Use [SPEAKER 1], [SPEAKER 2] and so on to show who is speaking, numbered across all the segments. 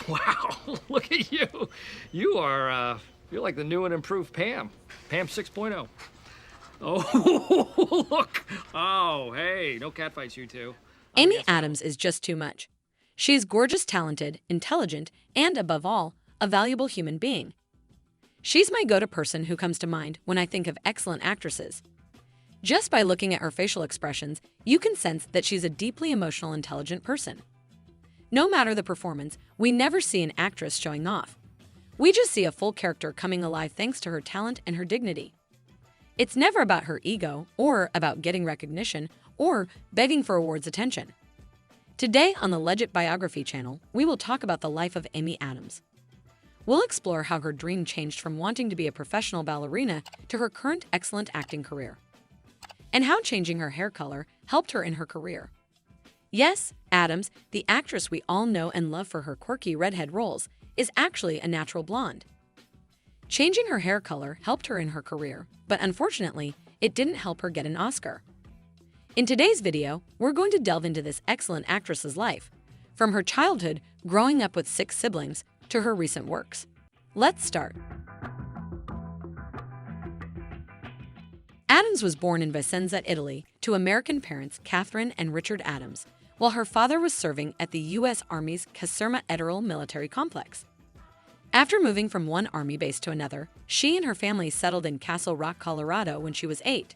[SPEAKER 1] Wow, look at you. You're like the new and improved Pam. Pam 6.0. Oh, look. Oh, hey, no catfights, you two. I'm
[SPEAKER 2] Amy
[SPEAKER 1] against
[SPEAKER 2] Adams
[SPEAKER 1] violence.
[SPEAKER 2] is just too much. She is gorgeous, talented, intelligent, and above all, a valuable human being. She's my go-to person who comes to mind when I think of excellent actresses. Just by looking at her facial expressions, you can sense that she's a deeply emotional, intelligent person. No matter the performance, we never see an actress showing off. We just see a full character coming alive thanks to her talent and her dignity. It's never about her ego, or about getting recognition, or begging for awards attention. Today on the Legit Biography channel, we will talk about the life of Amy Adams. We'll explore how her dream changed from wanting to be a professional ballerina to her current excellent acting career, and how changing her hair color helped her in her career. Yes, Adams, the actress we all know and love for her quirky redhead roles, is actually a natural blonde. Changing her hair color helped her in her career, but unfortunately, it didn't help her get an Oscar. In today's video, we're going to delve into this excellent actress's life, from her childhood, growing up with 6 siblings, to her recent works. Let's start. Adams was born in Vicenza, Italy, to American parents Catherine and Richard Adams, while her father was serving at the U.S. Army's Caserma Ederle military complex. After moving from one Army base to another, she and her family settled in Castle Rock, Colorado when she was 8.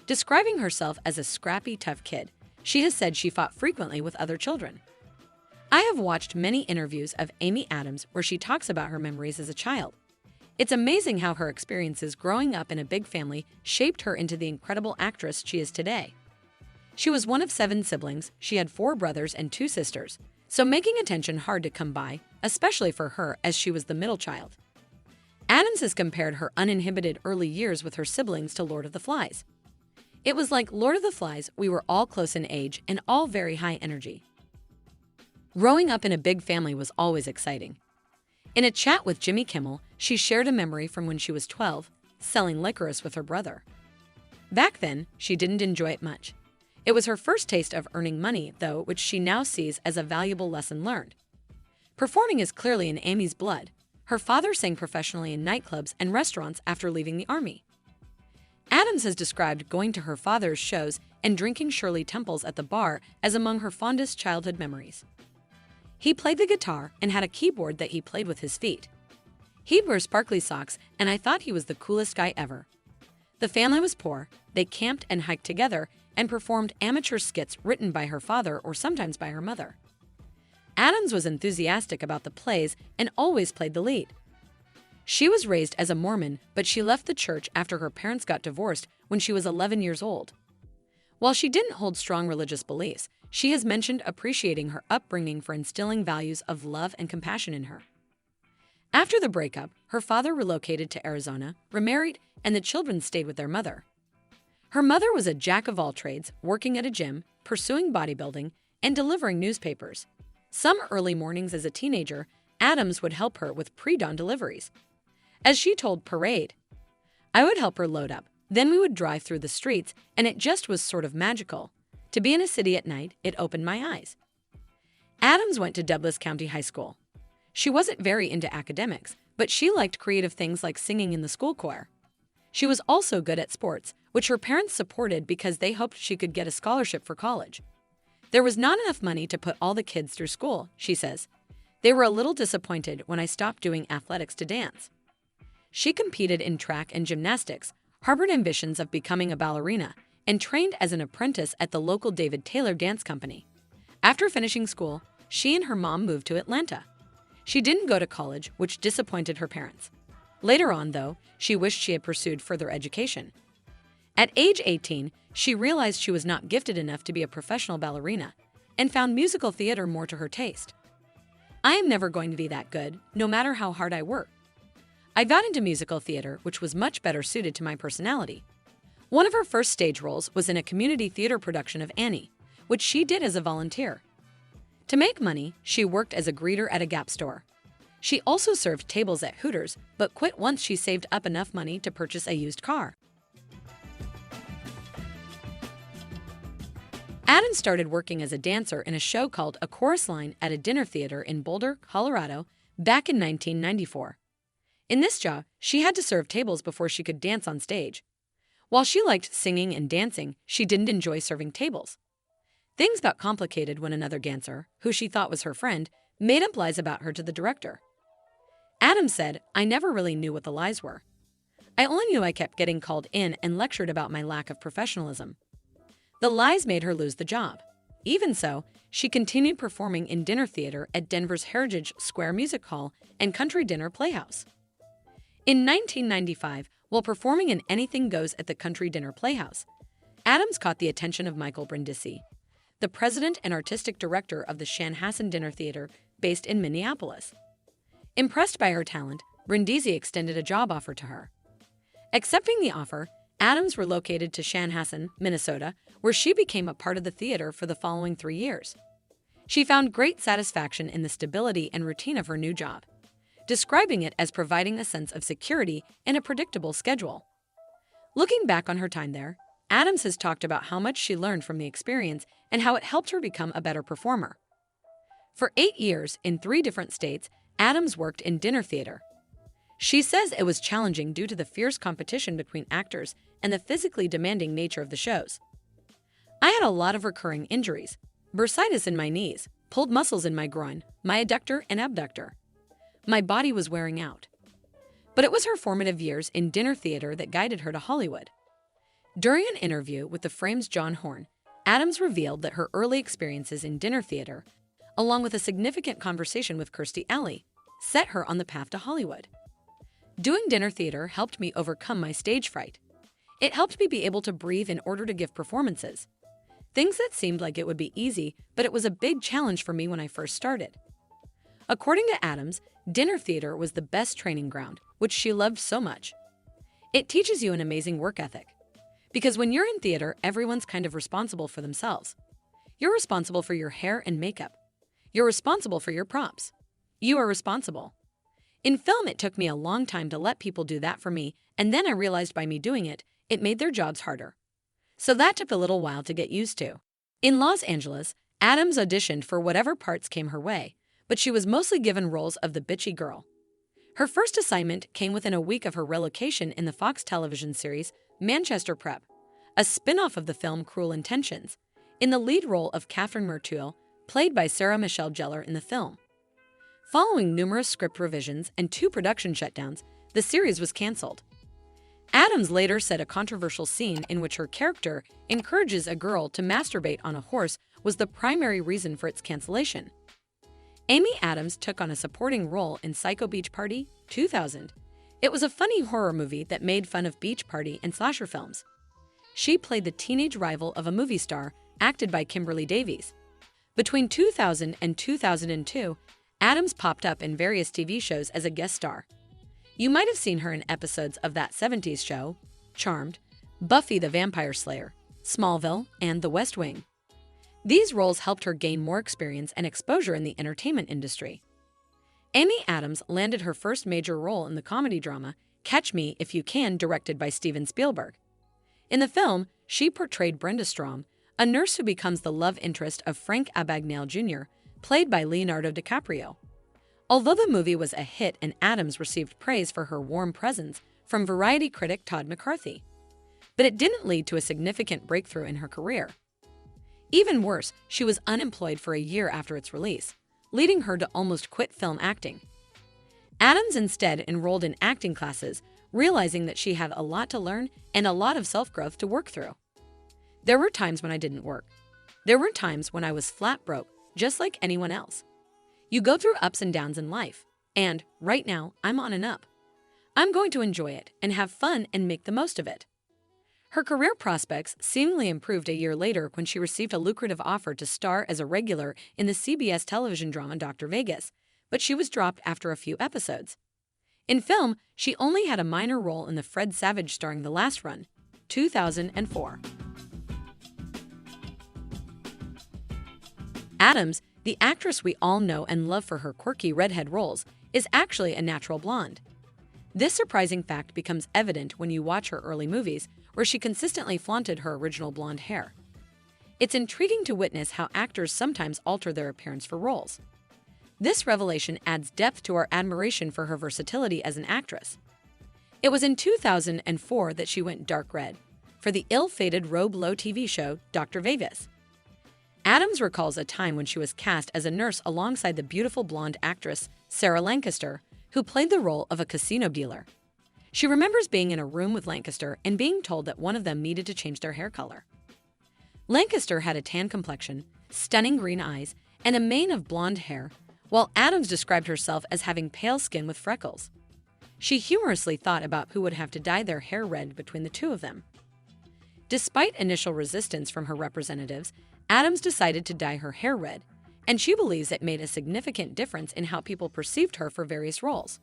[SPEAKER 2] Describing herself as a scrappy, tough kid, she has said she fought frequently with other children. I have watched many interviews of Amy Adams where she talks about her memories as a child. It's amazing how her experiences growing up in a big family shaped her into the incredible actress she is today. She was one of 7 siblings, she had 4 brothers and 2 sisters, so making attention hard to come by, especially for her as she was the middle child. Adams has compared her uninhibited early years with her siblings to Lord of the Flies. It was like Lord of the Flies, we were all close in age and all very high energy. Growing up in a big family was always exciting. In a chat with Jimmy Kimmel, she shared a memory from when she was 12, selling licorice with her brother. Back then, she didn't enjoy it much. It was her first taste of earning money, though, which she now sees as a valuable lesson learned. Performing is clearly in Amy's blood. Her father sang professionally in nightclubs and restaurants after leaving the Army. Adams has described going to her father's shows and drinking Shirley Temples at the bar as among her fondest childhood memories. He played the guitar and had a keyboard that he played with his feet. He'd wear sparkly socks, and I thought he was the coolest guy ever. The family was poor, they camped and hiked together, and performed amateur skits written by her father or sometimes by her mother. Adams was enthusiastic about the plays and always played the lead. She was raised as a Mormon, but she left the church after her parents got divorced when she was 11 years old. While she didn't hold strong religious beliefs, she has mentioned appreciating her upbringing for instilling values of love and compassion in her. After the breakup, her father relocated to Arizona, remarried, and the children stayed with their mother. Her mother was a jack of all trades, working at a gym, pursuing bodybuilding, and delivering newspapers. Some early mornings as a teenager, Adams would help her with pre-dawn deliveries. As she told Parade, "I would help her load up, then we would drive through the streets, and it just was sort of magical. To be in a city at night, it opened my eyes." Adams went to Douglas County High School. She wasn't very into academics, but she liked creative things like singing in the school choir. She was also good at sports, which her parents supported because they hoped she could get a scholarship for college. "There was not enough money to put all the kids through school," she says. "They were a little disappointed when I stopped doing athletics to dance." She competed in track and gymnastics, harbored ambitions of becoming a ballerina, and trained as an apprentice at the local David Taylor dance company. After finishing school, she and her mom moved to Atlanta. She didn't go to college, which disappointed her parents. Later on, though, she wished she had pursued further education. At age 18, she realized she was not gifted enough to be a professional ballerina and found musical theater more to her taste. "I am never going to be that good, no matter how hard I work. I got into musical theater, which was much better suited to my personality." One of her first stage roles was in a community theater production of Annie, which she did as a volunteer. To make money, she worked as a greeter at a Gap store. She also served tables at Hooters, but quit once she saved up enough money to purchase a used car. Adams started working as a dancer in a show called A Chorus Line at a dinner theater in Boulder, Colorado, back in 1994. In this job, she had to serve tables before she could dance on stage. While she liked singing and dancing, she didn't enjoy serving tables. Things got complicated when another dancer, who she thought was her friend, made up lies about her to the director. Adams said, "I never really knew what the lies were. I only knew I kept getting called in and lectured about my lack of professionalism." The lies made her lose the job. Even so, she continued performing in dinner theater at Denver's Heritage Square Music Hall and Country Dinner Playhouse. In 1995, while performing in Anything Goes at the Country Dinner Playhouse, Adams caught the attention of Michael Brindisi, the president and artistic director of the Chanhassen Dinner Theater based in Minneapolis. Impressed by her talent, Brindisi extended a job offer to her. Accepting the offer, Adams relocated to Chanhassen, Minnesota, where she became a part of the theater for the following 3 years. She found great satisfaction in the stability and routine of her new job, describing it as providing a sense of security and a predictable schedule. Looking back on her time there, Adams has talked about how much she learned from the experience and how it helped her become a better performer. For 8 years, in 3 different states, Adams worked in dinner theater. She says it was challenging due to the fierce competition between actors and the physically demanding nature of the shows. "I had a lot of recurring injuries, bursitis in my knees, pulled muscles in my groin, my adductor and abductor. My body was wearing out." But it was her formative years in dinner theater that guided her to Hollywood. During an interview with the Frame's John Horn, Adams revealed that her early experiences in dinner theater, along with a significant conversation with Kirstie Alley, set her on the path to Hollywood. "Doing dinner theater helped me overcome my stage fright. It helped me be able to breathe in order to give performances. Things that seemed like it would be easy, but it was a big challenge for me when I first started." According to Adams, dinner theater was the best training ground, which she loved so much. "It teaches you an amazing work ethic. Because when you're in theater, everyone's kind of responsible for themselves. You're responsible for your hair and makeup. You're responsible for your props. You are responsible. In film, it took me a long time to let people do that for me, and then I realized by me doing it, it made their jobs harder. So that took a little while to get used to." In Los Angeles, Adams auditioned for whatever parts came her way, but she was mostly given roles of the bitchy girl. Her first assignment came within a week of her relocation in the Fox television series Manchester Prep, a spin-off of the film Cruel Intentions, in the lead role of Catherine Merteuil, played by Sarah Michelle Gellar in the film. Following numerous script revisions and 2 production shutdowns, the series was canceled. Adams later said a controversial scene in which her character encourages a girl to masturbate on a horse was the primary reason for its cancellation. Amy Adams took on a supporting role in Psycho Beach Party, 2000. It was a funny horror movie that made fun of beach party and slasher films. She played the teenage rival of a movie star, acted by Kimberly Davies. Between 2000 and 2002, Adams popped up in various TV shows as a guest star. You might have seen her in episodes of That 70s Show, Charmed, Buffy the Vampire Slayer, Smallville, and The West Wing. These roles helped her gain more experience and exposure in the entertainment industry. Amy Adams landed her first major role in the comedy drama Catch Me If You Can, directed by Steven Spielberg. In the film, she portrayed Brenda Strom, a nurse who becomes the love interest of Frank Abagnale Jr., played by Leonardo DiCaprio. Although the movie was a hit and Adams received praise for her warm presence from Variety critic Todd McCarthy, but it didn't lead to a significant breakthrough in her career. Even worse, she was unemployed for a year after its release, leading her to almost quit film acting. Adams instead enrolled in acting classes, realizing that she had a lot to learn and a lot of self-growth to work through. "There were times when I didn't work. There were times when I was flat broke, just like anyone else. You go through ups and downs in life, and right now I'm on and up. I'm going to enjoy it and have fun and make the most of it." Her career prospects seemingly improved a year later when she received a lucrative offer to star as a regular in the CBS television drama Dr. Vegas, but she was dropped after a few episodes. In film, she only had a minor role in the Fred Savage starring The Last Run, 2004. Adams, the actress we all know and love for her quirky redhead roles, is actually a natural blonde. This surprising fact becomes evident when you watch her early movies, where she consistently flaunted her original blonde hair. It's intriguing to witness how actors sometimes alter their appearance for roles. This revelation adds depth to our admiration for her versatility as an actress. It was in 2004 that she went dark red for the ill-fated Robe Lowe TV show Dr. Vegas. Adams recalls a time when she was cast as a nurse alongside the beautiful blonde actress Sarah Lancaster, who played the role of a casino dealer. She remembers being in a room with Lancaster and being told that one of them needed to change their hair color. Lancaster had a tan complexion, stunning green eyes, and a mane of blonde hair, while Adams described herself as having pale skin with freckles. She humorously thought about who would have to dye their hair red between the two of them. Despite initial resistance from her representatives, Adams decided to dye her hair red, and she believes it made a significant difference in how people perceived her for various roles.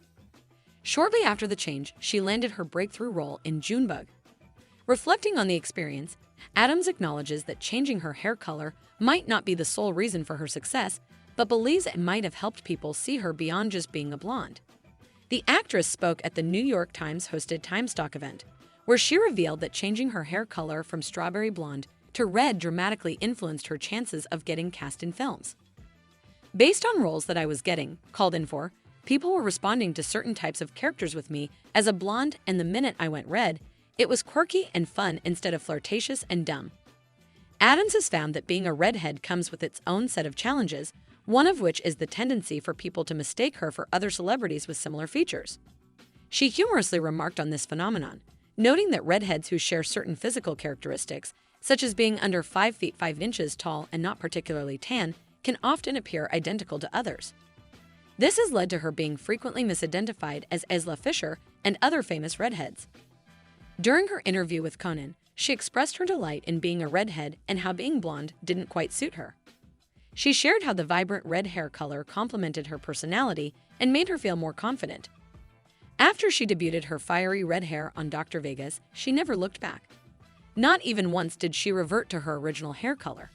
[SPEAKER 2] Shortly after the change, she landed her breakthrough role in Junebug. Reflecting on the experience, Adams acknowledges that changing her hair color might not be the sole reason for her success, but believes it might have helped people see her beyond just being a blonde. The actress spoke at the New York Times-hosted Timestock event, where she revealed that changing her hair color from strawberry blonde to red dramatically influenced her chances of getting cast in films. Based on roles that I was getting called in for, people were responding to certain types of characters with me as a blonde, and the minute I went red, it was quirky and fun instead of flirtatious and dumb. Adams has found that being a redhead comes with its own set of challenges, one of which is the tendency for people to mistake her for other celebrities with similar features. She humorously remarked on this phenomenon, noting that redheads who share certain physical characteristics, such as being under 5 feet 5 inches tall and not particularly tan, can often appear identical to others. This has led to her being frequently misidentified as Isla Fisher and other famous redheads. During her interview with Conan, she expressed her delight in being a redhead and how being blonde didn't quite suit her. She shared how the vibrant red hair color complemented her personality and made her feel more confident. After she debuted her fiery red hair on Dr. Vegas, she never looked back. Not even once did she revert to her original hair color.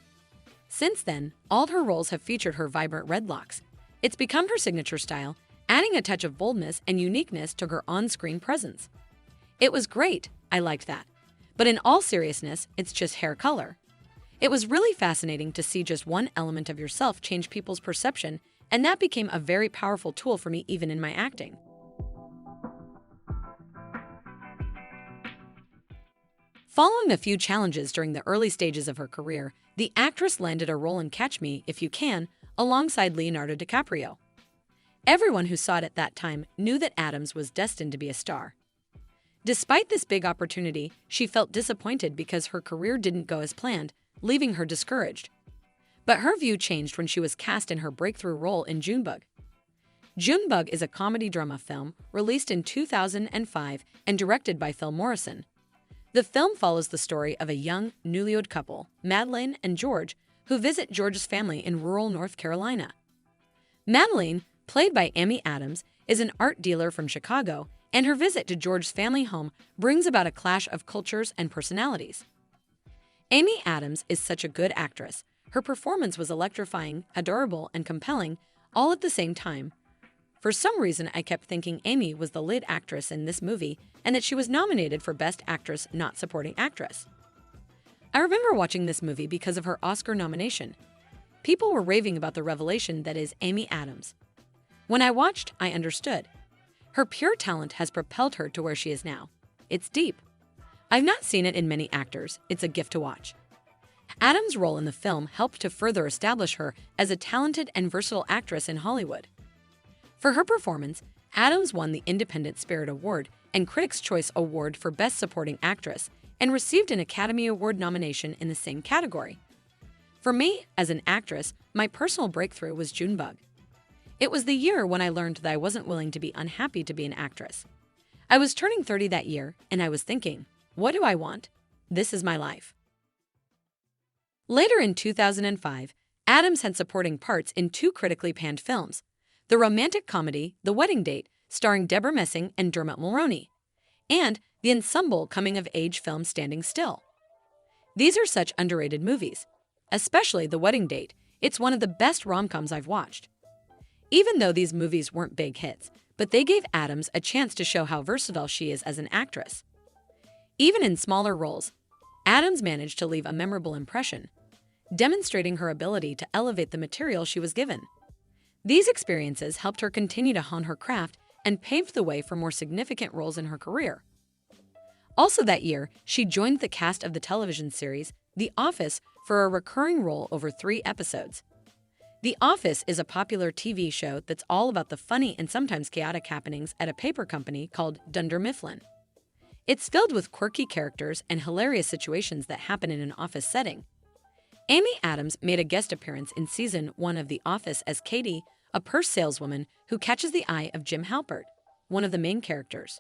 [SPEAKER 2] Since then, all her roles have featured her vibrant red locks. It's become her signature style, adding a touch of boldness and uniqueness to her on-screen presence. It was great, I liked that. But in all seriousness, it's just hair color. It was really fascinating to see just one element of yourself change people's perception, and that became a very powerful tool for me even in my acting. Following a few challenges during the early stages of her career, the actress landed a role in Catch Me If You Can alongside Leonardo DiCaprio. Everyone who saw it at that time knew that Adams was destined to be a star. Despite this big opportunity, she felt disappointed because her career didn't go as planned, leaving her discouraged. But her view changed when she was cast in her breakthrough role in Junebug. Junebug is a comedy-drama film released in 2005 and directed by Phil Morrison. The film follows the story of a young, newlywed couple, Madeline and George, who visit George's family in rural North Carolina. Madeline, played by Amy Adams, is an art dealer from Chicago, and her visit to George's family home brings about a clash of cultures and personalities. Amy Adams is such a good actress. Her performance was electrifying, adorable, and compelling, all at the same time. For some reason, I kept thinking Amy was the lead actress in this movie and that she was nominated for Best Actress Not Supporting Actress. I remember watching this movie because of her Oscar nomination. People were raving about the revelation that is Amy Adams. When I watched, I understood. Her pure talent has propelled her to where she is now. It's deep. I've not seen it in many actors. It's a gift to watch. Adams' role in the film helped to further establish her as a talented and versatile actress in Hollywood. For her performance, Adams won the Independent Spirit Award and Critics' Choice Award for Best Supporting Actress and received an Academy Award nomination in the same category. For me, as an actress, my personal breakthrough was Junebug. It was the year when I learned that I wasn't willing to be unhappy to be an actress. I was turning 30 that year, and I was thinking, what do I want? This is my life. Later in 2005, Adams had supporting parts in 2 critically panned films: the romantic comedy The Wedding Date, starring Deborah Messing and Dermot Mulroney, and the ensemble coming-of-age film Standing Still. These are such underrated movies, especially The Wedding Date. It's one of the best rom-coms I've watched. Even though these movies weren't big hits, but they gave Adams a chance to show how versatile she is as an actress. Even in smaller roles, Adams managed to leave a memorable impression. demonstrating her ability to elevate the material she was given. These experiences helped her continue to hone her craft and paved the way for more significant roles in her career. Also that year, she joined the cast of the television series The Office for a recurring role over 3 episodes. The Office is a popular TV show that's all about the funny and sometimes chaotic happenings at a paper company called Dunder Mifflin. It's filled with quirky characters and hilarious situations that happen in an office setting. Amy Adams made a guest appearance in Season 1 of The Office as Katie, a purse saleswoman who catches the eye of Jim Halpert, one of the main characters.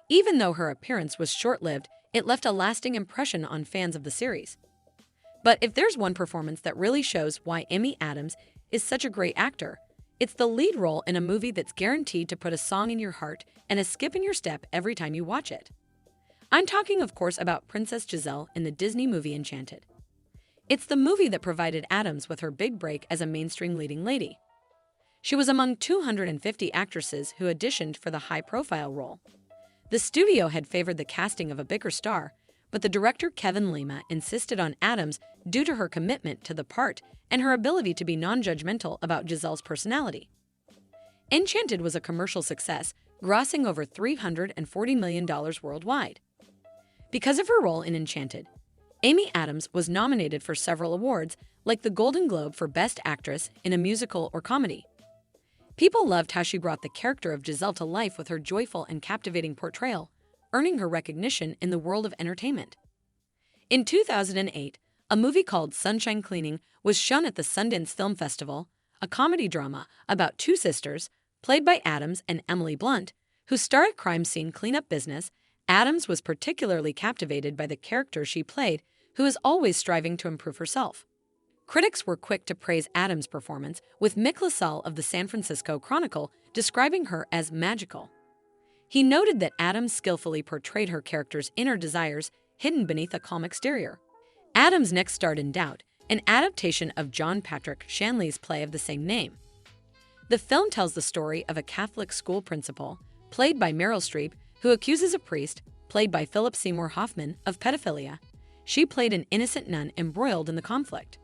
[SPEAKER 2] Even though her appearance was short-lived, it left a lasting impression on fans of the series. But if there's one performance that really shows why Amy Adams is such a great actor, it's the lead role in a movie that's guaranteed to put a song in your heart and a skip in your step every time you watch it. I'm talking, of course, about Princess Giselle in the Disney movie Enchanted. It's the movie that provided Adams with her big break as a mainstream leading lady. She was among 250 actresses who auditioned for the high-profile role. The studio had favored the casting of a bigger star, but the director Kevin Lima insisted on Adams due to her commitment to the part and her ability to be non-judgmental about Giselle's personality. Enchanted was a commercial success, grossing over $340 million worldwide. Because of her role in Enchanted, Amy Adams was nominated for several awards, like the Golden Globe for Best Actress in a Musical or Comedy. People loved how she brought the character of Giselle to life with her joyful and captivating portrayal, earning her recognition in the world of entertainment. In 2008, a movie called Sunshine Cleaning was shown at the Sundance Film Festival, a comedy drama about 2 sisters, played by Adams and Emily Blunt, who star at crime scene cleanup business. Adams was particularly captivated by the character she played, who is always striving to improve herself. Critics were quick to praise Adams' performance, with Mick LaSalle of the San Francisco Chronicle describing her as magical. He noted that Adams skillfully portrayed her character's inner desires hidden beneath a calm exterior. Adams next starred in Doubt, an adaptation of John Patrick Shanley's play of the same name. The film tells the story of a Catholic school principal, played by Meryl Streep, who accuses a priest, played by Philip Seymour Hoffman, of pedophilia. She played an innocent nun embroiled in the conflict.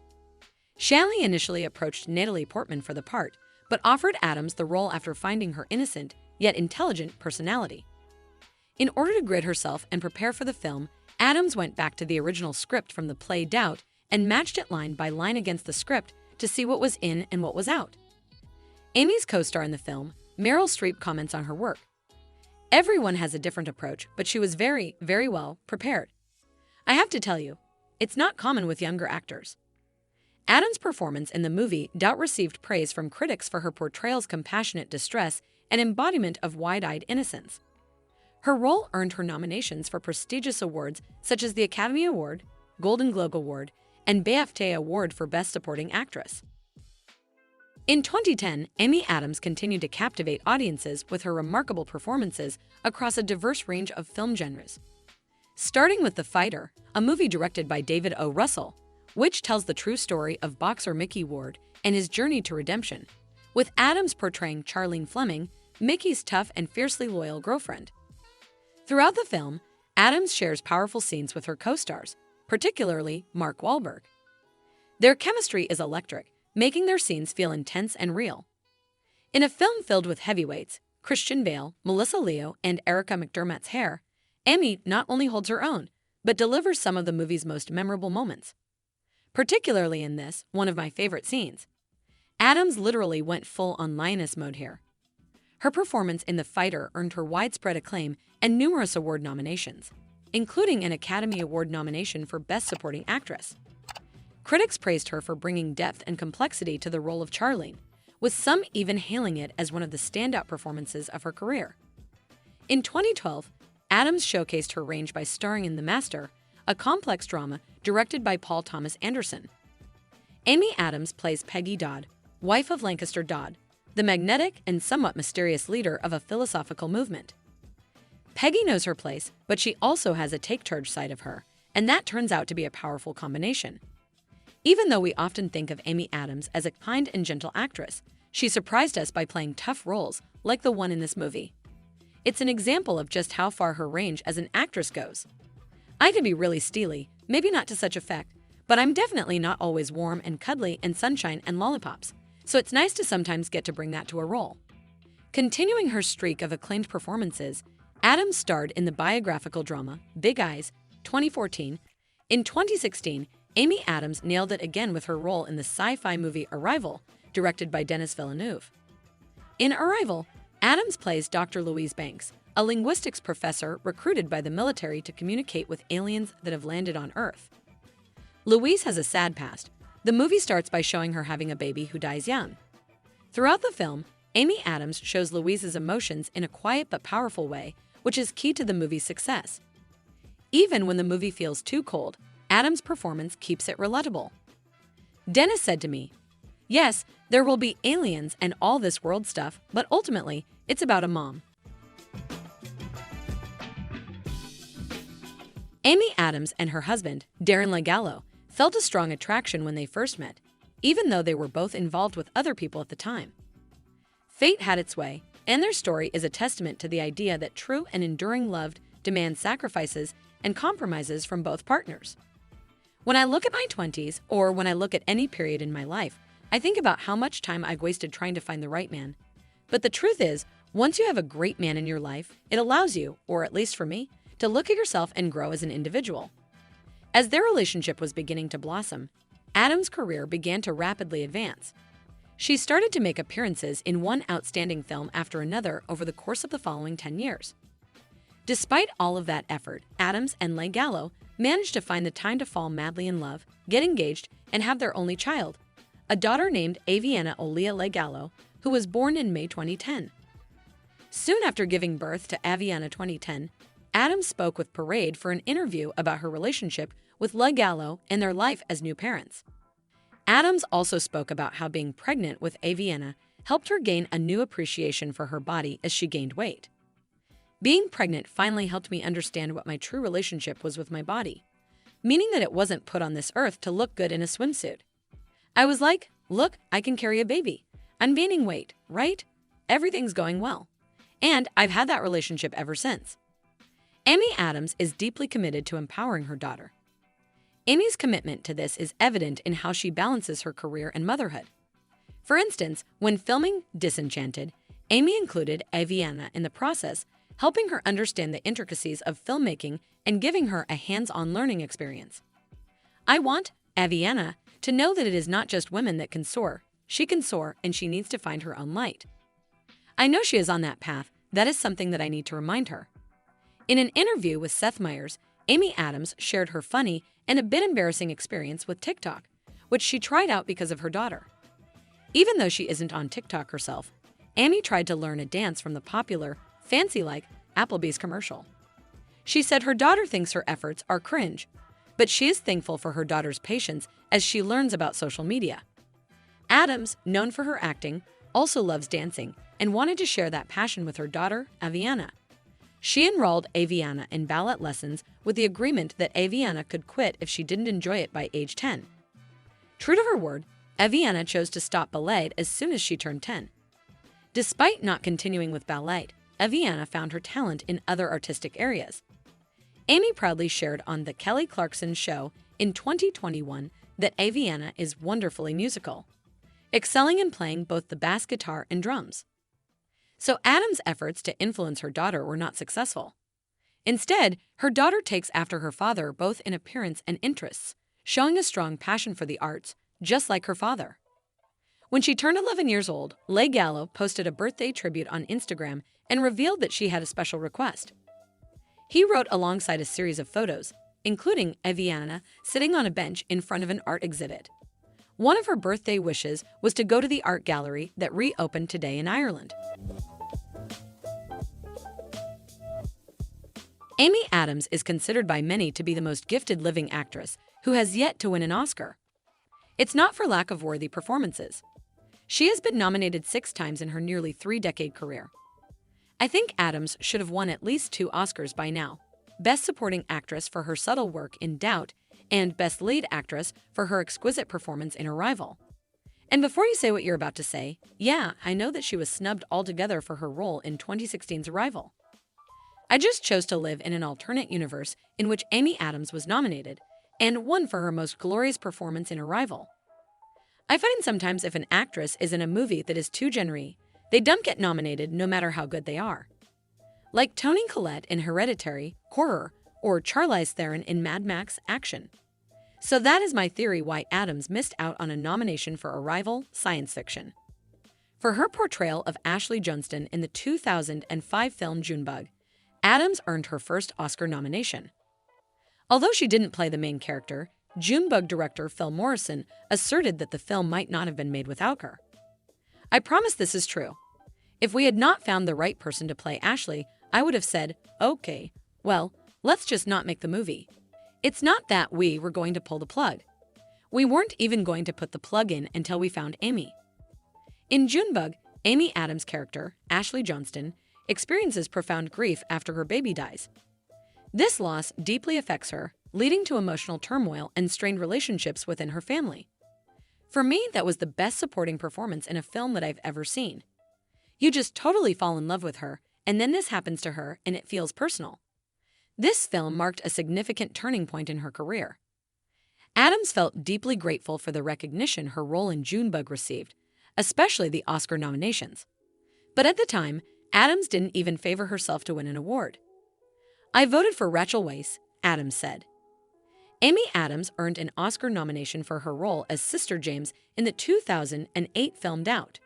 [SPEAKER 2] Shanley initially approached Natalie Portman for the part, but offered Adams the role after finding her innocent, yet intelligent personality. In order to grid herself and prepare for the film, Adams went back to the original script from the play Doubt and matched it line by line against the script to see what was in and what was out. Amy's co-star in the film, Meryl Streep, comments on her work. Everyone has a different approach, but she was very, very well prepared. I have to tell you, it's not common with younger actors. Adams' performance in the movie Doubt received praise from critics for her portrayal's compassionate distress and embodiment of wide-eyed innocence. Her role earned her nominations for prestigious awards such as the Academy Award, Golden Globe Award, and BAFTA Award for Best Supporting Actress. In 2010, Amy Adams continued to captivate audiences with her remarkable performances across a diverse range of film genres. Starting with The Fighter, a movie directed by David O. Russell, which tells the true story of boxer Mickey Ward and his journey to redemption, with Adams portraying Charlene Fleming, Mickey's tough and fiercely loyal girlfriend. Throughout the film, Adams shares powerful scenes with her co-stars, particularly Mark Wahlberg. Their chemistry is electric, making their scenes feel intense and real. In a film filled with heavyweights, Christian Bale, Melissa Leo, and Erica McDermott's hair, Amy not only holds her own, but delivers some of the movie's most memorable moments. Particularly in this, one of my favorite scenes. Adams literally went full on lioness mode here. Her performance in The Fighter earned her widespread acclaim and numerous award nominations, including an Academy Award nomination for Best Supporting Actress. Critics praised her for bringing depth and complexity to the role of Charlene, with some even hailing it as one of the standout performances of her career. In 2012, Adams showcased her range by starring in The Master, a complex drama directed by Paul Thomas Anderson. Amy Adams plays Peggy Dodd, wife of Lancaster Dodd, the magnetic and somewhat mysterious leader of a philosophical movement. Peggy knows her place, but she also has a take-charge side of her, and that turns out to be a powerful combination. Even though we often think of Amy Adams as a kind and gentle actress, she surprised us by playing tough roles like the one in this movie. It's an example of just how far her range as an actress goes. I could be really steely, maybe not to such effect, but I'm definitely not always warm and cuddly and sunshine and lollipops, so it's nice to sometimes get to bring that to a role. Continuing her streak of acclaimed performances, Adams starred in the biographical drama Big Eyes, 2014. In 2016, Amy Adams nailed it again with her role in the sci-fi movie Arrival, directed by Denis Villeneuve. In Arrival, Adams plays Dr. Louise Banks, a linguistics professor recruited by the military to communicate with aliens that have landed on Earth. Louise has a sad past. The movie starts by showing her having a baby who dies young. Throughout the film, Amy Adams shows Louise's emotions in a quiet but powerful way, which is key to the movie's success. Even when the movie feels too cold, Adams' performance keeps it relatable. Dennis said to me, "Yes, there will be aliens and all this world stuff, but ultimately, it's about a mom." Amy Adams and her husband, Darren Legallo, felt a strong attraction when they first met, even though they were both involved with other people at the time. Fate had its way, and their story is a testament to the idea that true and enduring love demands sacrifices and compromises from both partners. When I look at my 20s, or when I look at any period in my life, I think about how much time I've wasted trying to find the right man. But the truth is, once you have a great man in your life, it allows you, or at least for me, to look at yourself and grow as an individual. As their relationship was beginning to blossom, Adams' career began to rapidly advance. She started to make appearances in one outstanding film after another over the course of the following 10 years. Despite all of that effort, Adams and Legallo managed to find the time to fall madly in love, get engaged, and have their only child, a daughter named Aviana Olia Legallo, who was born in May 2010. Soon after giving birth to Aviana 2010, Adams spoke with Parade for an interview about her relationship with Legallo and their life as new parents. Adams also spoke about how being pregnant with Aviana helped her gain a new appreciation for her body as she gained weight. Being pregnant finally helped me understand what my true relationship was with my body, meaning that it wasn't put on this earth to look good in a swimsuit. I was like, look, I can carry a baby. I'm gaining weight, right? Everything's going well. And I've had that relationship ever since. Amy Adams is deeply committed to empowering her daughter. Amy's commitment to this is evident in how she balances her career and motherhood. For instance, when filming Disenchanted, Amy included Aviana in the process, helping her understand the intricacies of filmmaking and giving her a hands-on learning experience. I want Aviana to know that it is not just women that can soar. She can soar, and she needs to find her own light. I know she is on that path. That is something that I need to remind her. In an interview with Seth Meyers, Amy Adams shared her funny and a bit embarrassing experience with TikTok, which she tried out because of her daughter. Even though she isn't on TikTok herself, Amy tried to learn a dance from the popular, fancy-like Applebee's commercial. She said her daughter thinks her efforts are cringe, but she is thankful for her daughter's patience as she learns about social media. Adams, known for her acting, also loves dancing and wanted to share that passion with her daughter, Aviana. She enrolled Aviana in ballet lessons with the agreement that Aviana could quit if she didn't enjoy it by age 10. True to her word, Aviana chose to stop ballet as soon as she turned 10. Despite not continuing with ballet, Aviana found her talent in other artistic areas. Amy proudly shared on The Kelly Clarkson Show in 2021 that Aviana is wonderfully musical, excelling in playing both the bass guitar and drums. So Adams' efforts to influence her daughter were not successful. Instead, her daughter takes after her father both in appearance and interests, showing a strong passion for the arts, just like her father. When she turned 11 years old, Legallo posted a birthday tribute on Instagram and revealed that she had a special request. He wrote alongside a series of photos, including Aviana sitting on a bench in front of an art exhibit. One of her birthday wishes was to go to the art gallery that reopened today in Ireland. Amy Adams is considered by many to be the most gifted living actress who has yet to win an Oscar. It's not for lack of worthy performances. She has been nominated 6 times in her nearly 3-decade career. I think Adams should have won at least 2 Oscars by now: Best Supporting Actress for her subtle work in Doubt, and Best Lead Actress for her exquisite performance in Arrival. And before you say what you're about to say, yeah, I know that she was snubbed altogether for her role in 2016's Arrival. I just chose to live in an alternate universe in which Amy Adams was nominated, and won for her most glorious performance in Arrival. I find sometimes if an actress is in a movie that is too genre, they don't get nominated no matter how good they are. Like Toni Collette in Hereditary, Horror, or Charlize Theron in Mad Max Action. So that is my theory why Addams missed out on a nomination for Arrival Science Fiction. For her portrayal of Ashley Johnston in the 2005 film Junebug, Addams earned her first Oscar nomination. Although she didn't play the main character, Junebug director Phil Morrison asserted that the film might not have been made without her. I promise this is true. If we had not found the right person to play Ashley, I would have said, okay, well, let's just not make the movie. It's not that we were going to pull the plug. We weren't even going to put the plug in until we found Amy. In Junebug, Amy Adams' character, Ashley Johnston, experiences profound grief after her baby dies. This loss deeply affects her, leading to emotional turmoil and strained relationships within her family. For me, that was the best supporting performance in a film that I've ever seen. You just totally fall in love with her, and then this happens to her, and it feels personal. This film marked a significant turning point in her career. Addams felt deeply grateful for the recognition her role in Junebug received, especially the Oscar nominations. But at the time, Addams didn't even favor herself to win an award. I voted for Rachel Weisz, Addams said. Amy Adams earned an Oscar nomination for her role as Sister James in the 2008 film Doubt.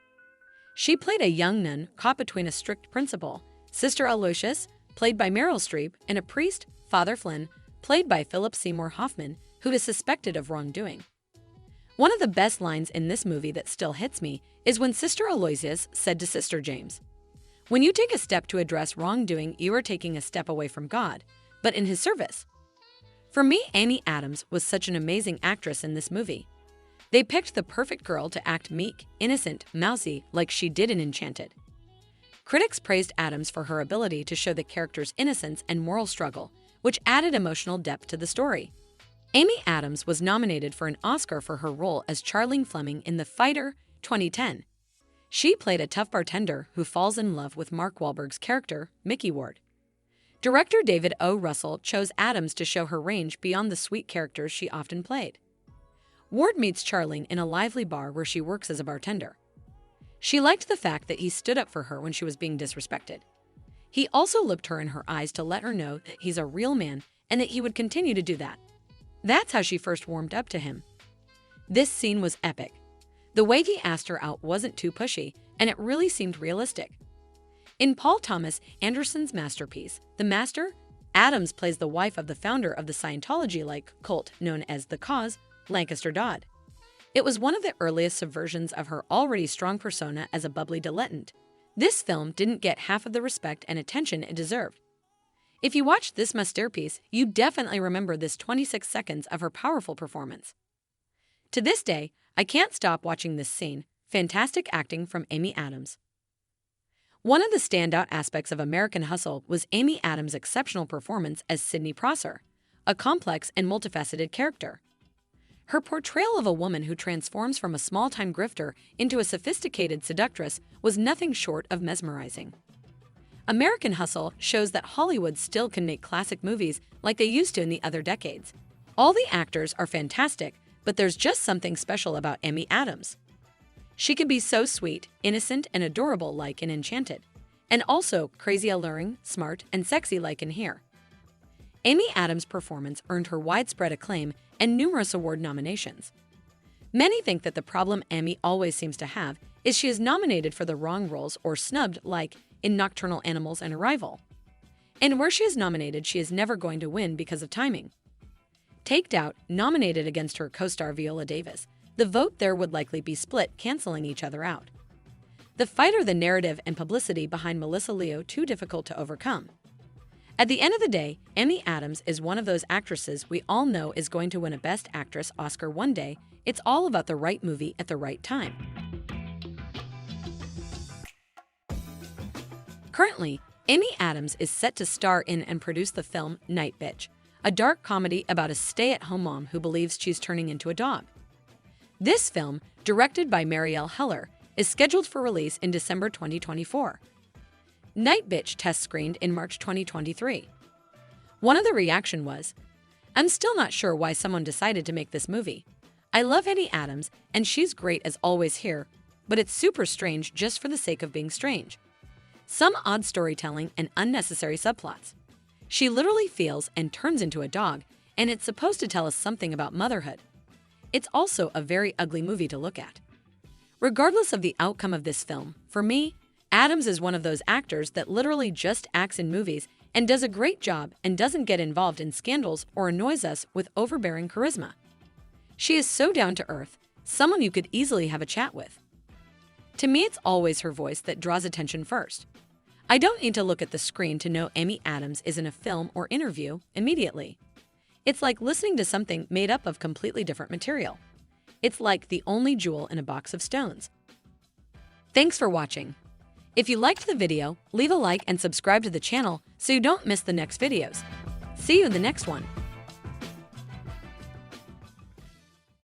[SPEAKER 2] She played a young nun caught between a strict principal, Sister Aloysius, played by Meryl Streep, and a priest, Father Flynn, played by Philip Seymour Hoffman, who is suspected of wrongdoing. One of the best lines in this movie that still hits me is when Sister Aloysius said to Sister James, "When you take a step to address wrongdoing, you are taking a step away from God, but in His service." For me, Amy Adams was such an amazing actress in this movie. They picked the perfect girl to act meek, innocent, mousy like she did in Enchanted. Critics praised Adams for her ability to show the character's innocence and moral struggle, which added emotional depth to the story. Amy Adams was nominated for an Oscar for her role as Charlene Fleming in The Fighter 2010. She played a tough bartender who falls in love with Mark Wahlberg's character, Mickey Ward. Director David O. Russell chose Adams to show her range beyond the sweet characters she often played. Ward meets Charlene in a lively bar where she works as a bartender. She liked the fact that he stood up for her when she was being disrespected. He also looked her in her eyes to let her know that he's a real man and that he would continue to do that. That's how she first warmed up to him. This scene was epic. The way he asked her out wasn't too pushy, and it really seemed realistic. In Paul Thomas Anderson's masterpiece, The Master, Adams plays the wife of the founder of the Scientology-like cult known as The Cause, Lancaster Dodd. It was one of the earliest subversions of her already strong persona as a bubbly dilettante. This film didn't get half of the respect and attention it deserved. If you watch this masterpiece, you definitely remember this 26 seconds of her powerful performance. To this day, I can't stop watching this scene. Fantastic acting from Amy Adams. One of the standout aspects of American Hustle was Amy Adams' exceptional performance as Sidney Prosser, a complex and multifaceted character. Her portrayal of a woman who transforms from a small-time grifter into a sophisticated seductress was nothing short of mesmerizing. American Hustle shows that Hollywood still can make classic movies like they used to in the other decades. All the actors are fantastic, but there's just something special about Amy Adams. She can be so sweet, innocent, and adorable like in Enchanted, and also crazy alluring, smart, and sexy like in here. Amy Adams' performance earned her widespread acclaim and numerous award nominations. Many think that the problem Amy always seems to have is she is nominated for the wrong roles or snubbed like in Nocturnal Animals and Arrival. And where she is nominated, she is never going to win because of timing. Take Doubt, nominated against her co-star Viola Davis. The vote there would likely be split, canceling each other out. The Fighter, the narrative and publicity behind Melissa Leo too difficult to overcome. At the end of the day, Amy Adams is one of those actresses we all know is going to win a Best Actress Oscar one day. It's all about the right movie at the right time. Currently, Amy Adams is set to star in and produce the film Night Bitch, a dark comedy about a stay-at-home mom who believes she's turning into a dog. This film, directed by Marielle Heller, is scheduled for release in December 2024. Night Bitch test screened in March 2023. One of the reaction was, I'm still not sure why someone decided to make this movie. I love Amy Adams, and she's great as always here, but it's super strange just for the sake of being strange. Some odd storytelling and unnecessary subplots. She literally feels and turns into a dog, and it's supposed to tell us something about motherhood. It's also a very ugly movie to look at. Regardless of the outcome of this film, for me, Adams is one of those actors that literally just acts in movies and does a great job and doesn't get involved in scandals or annoys us with overbearing charisma. She is so down to earth, someone you could easily have a chat with. To me, it's always her voice that draws attention first. I don't need to look at the screen to know Amy Adams is in a film or interview immediately. It's like listening to something made up of completely different material. It's like the only jewel in a box of stones. Thanks for watching. If you liked the video, leave a like and subscribe to the channel so you don't miss the next videos. See you in the next one.